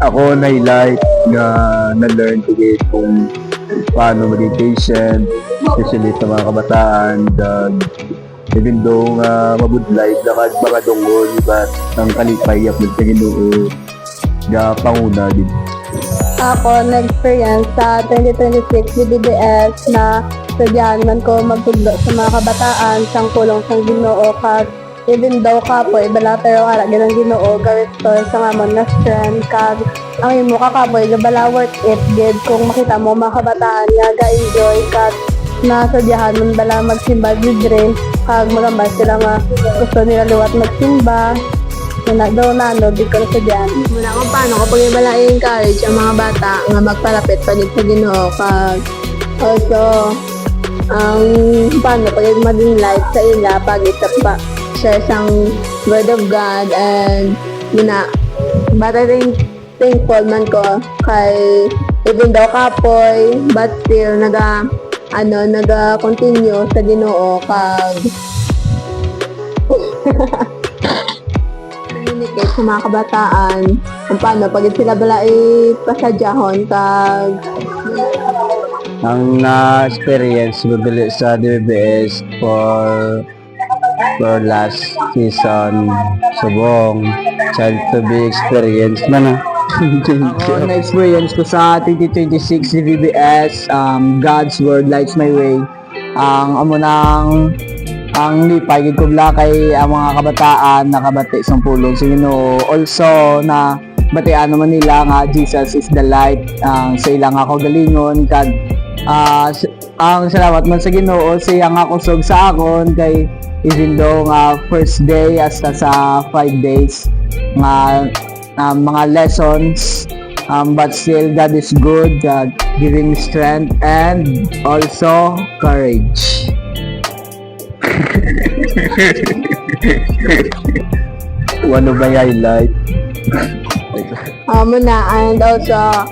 Ako na-highlight na-learn today kung paano maging patient, especially sa mga kabataan. Even though mabudlay, lakad baka dungol, but ang kalipay at sa Ginoo, panguna din. Ako na-experience sa 2026 DBBS na sadyahan man ko magtudlo sa mga kabataan sang kulong sang Ginoo kag even daw kapoy bala pero ara ganang Ginoo gawit to sa ngamon na strength kag ang imo ka kapoy gabala worth it gid kung makita mo mga kabataan nga ga-enjoy kag nasadyahan man bala magsimba didre kag magambay sila nga gusto nila luwat magsimba na daw no di ko nasadyahan muna kung paano kapag bala i-encourage ang mga bata nga magpalapit pagid sa Ginoo kag also ang paano pag maging light sa ila pagid sa pa share sang word of God and muna bata rin thankful man ko kay even daw kapoy but still naga continue sa Ginoo kag communicate sa mga kabataan kung paano pag sila bala pasadyahon kag Ang na-experience bibili sa DBBS for last season, subong child to be experience man Ako na-experience ko sa 2026 DBBS, God's Word Lights My Way. Ang lipay gid ko bla kay ang mga kabataan nakabati sa pulong sa Ginoo. Also na batian naman nila nga Jesus is the light sa ilang ako galingon kag ang salamat man sa Ginoo siya nga kusog sa akon kay even though nga first day hasta sa 5 days nga mga lessons but still God is good, giving strength and also courage. Ano ba yung highlight? muna and also